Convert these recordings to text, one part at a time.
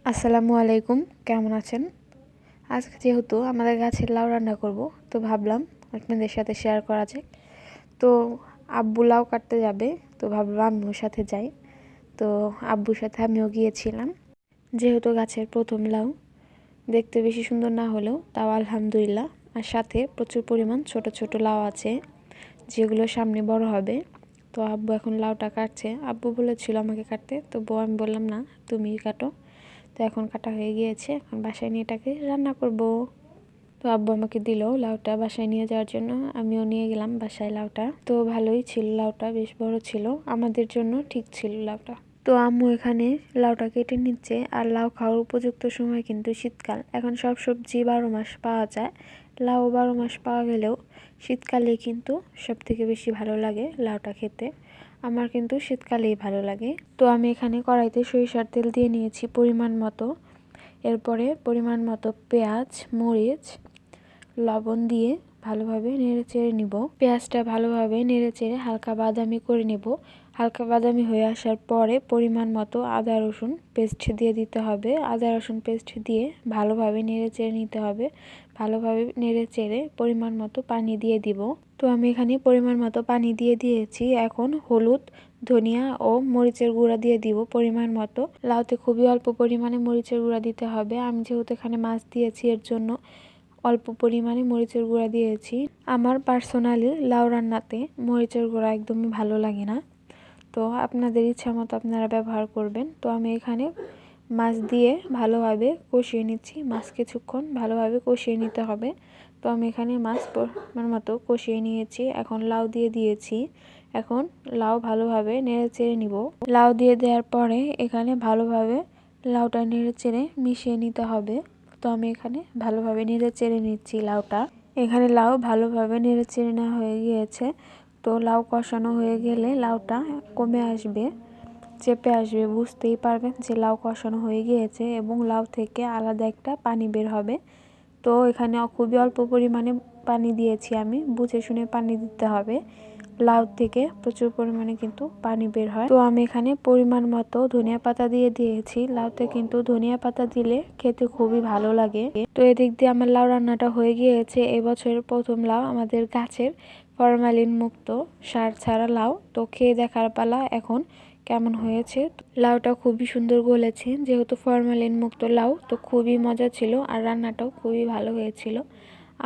আসসালামু আলাইকুম, কেমন আছেন? আজকে যেহেতু আমাদের গাছের লাউ রান্না করব, তো ভাবলাম আপনাদের সাথে শেয়ার করা যাক। তো আব্বু লাউ কাটতে যাবে, তো ভাবলাম আম্মুর সাথে যাই। তো আব্বুর সাথে আমিও গিয়েছিলাম। যেহেতু গাছের প্রথম লাউ, দেখতে বেশি সুন্দর না হলেও তাও আলহামদুলিল্লাহ। আর সাথে প্রচুর পরিমাণ ছোট ছোট লাউ আছে, যেগুলো সামনে বড় হবে। তো আব্বু এখন লাউটা কাটছে। আব্বু বলেছিল আমাকে কাটতে, তো আমি বললাম না, তুমি কাটো। তো এখন কাটা হয়ে গিয়েছে, এখন বাসায় নিয়ে এটাকে রান্না করব। তো আব্বু আমাকে দিল লাউটা বাসায় নিয়ে যাওয়ার জন্য, আমিও নিয়ে গেলাম বাসায় লাউটা। তো ভালোই ছিল, লাউটা বেশ বড় ছিল, আমাদের জন্য ঠিক ছিল লাউটা। তো আম্মু এখানে লাউটা কেটে নিচ্ছে। আর লাউ খাওয়ার উপযুক্ত সময় কিন্তু শীতকাল। এখন সব সবজি 12 মাস পাওয়া যায়, লাউ 12 মাস পাওয়া গেলেও শীতকালে কিন্তু সব থেকে বেশি ভালো লাগে লাউটা খেতে। আমার কিন্তু শীতকালেই ভালো লাগে। তো আমি এখানে কড়াইতে সরিষার তেল দিয়ে নিয়েছি পরিমাণ মতো। এরপরে পরিমাণ মতো পেঁয়াজ, মরিচ, লবণ দিয়ে ভালোভাবে নেড়ে চেড়ে নিব। পেঁয়াজটা ভালোভাবে নেড়ে চেড়ে হালকা বাদামি করে নেব। হালকা বাদামি হয়ে আসার পরে পরিমাণ মতো আদা রসুন পেস্ট দিয়ে দিতে হবে। আদা রসুন পেস্ট দিয়ে ভালোভাবে নেড়ে চেড়ে নিতে হবে। ভালোভাবে নেড়ে চেড়ে পরিমাণ মতো পানি দিয়ে দিব। তো আমি এখানে পরিমাণ মতো পানি দিয়ে দিয়েছি। এখন হলুদ, ধনিয়া ও মরিচের গুঁড়া দিয়ে দিব পরিমাণ মতো। লাউতে খুবই অল্প পরিমাণে মরিচের গুঁড়া দিতে হবে। আমি যেহেতু এখানে মাছ দিয়েছি, এর জন্য অল্প পরিমাণে মরিচের গুঁড়া দিয়েছি। আমার পার্সোনালি লাউ রান্নাতে মরিচের গুঁড়া একদমই ভালো লাগে না, তো আপনাদের ইচ্ছা মতো আপনারা ব্যবহার করবেন। তো আমি এখানে মাছ দিয়ে ভালোভাবে কষিয়ে নিচ্ছি। মাছ কিছুক্ষণ ভালোভাবে কষিয়ে নিতে হবে। তো আমি এখানে মাছ পরিমাণ মতো কষিয়ে নিয়েছি। এখন লাউ দিয়ে দিয়েছি। এখন লাউ ভালোভাবে নেড়ে চেড়ে নিব। লাউ দিয়ে দেওয়ার পরে এখানে ভালোভাবে লাউটা নেড়ে চেড়ে মিশিয়ে নিতে হবে। তো আমি এখানে ভালোভাবে নেড়ে চেড়ে নিচ্ছি লাউটা। এখানে লাউ ভালোভাবে নেড়ে চেড়ে নেওয়া হয়ে গিয়েছে। তো লাউ কষানো হয়ে গেলে লাউটা কমে আসবে, চেপে আসবে, বুঝতেই পারবেন যে লাউ কষানো হয়ে গিয়েছে এবং লাউ থেকে আলাদা একটা পানি বের হবে। তো এখানে খুবই অল্প পরিমাণে পানি দিয়েছি, আমি বুঝে শুনে পানি দিতে হবে। লাউ থেকে প্রচুর পরিমাণে কিন্তু পানি বের হয়। তো আমি এখানে পরিমাণ মতো ধনিয়া পাতা দিয়ে দিয়েছি। লাউতে কিন্তু ধনিয়া পাতা দিলে খেতে খুবই ভালো লাগে। তো এদিক দিয়ে আমার লাউ রান্নাটা হয়ে গিয়েছে। এবছরের প্রথম লাউ, আমাদের গাছের ফরমালিন মুক্ত সার ছাড়া লাউ। তো খেয়ে দেখার পালা এখন কেমন হয়েছে। লাউটা খুবই সুন্দর গলেছে, যেহেতু ফরমালিন মুক্ত লাউ, তো খুবই মজা ছিল। আর রান্নাটাও খুবই ভালো হয়েছিল।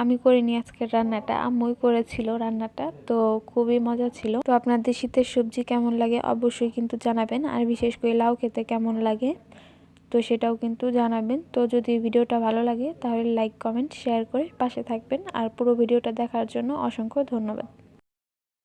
আমি করিনি আজকের রান্নাটা, আম্মুই করেছিল রান্নাটা, তো খুবই মজা ছিল। তো আপনাদের শীতের সবজি কেমন লাগে অবশ্যই কিন্তু জানাবেন। আর বিশেষ করে লাউ খেতে কেমন লাগে, তো সেটাও কিন্তু জানাবেন। তো যদি ভিডিওটা ভালো লাগে তাহলে লাইক, কমেন্ট, শেয়ার করে পাশে থাকবেন। আর পুরো ভিডিওটা দেখার জন্য অসংখ্য ধন্যবাদ।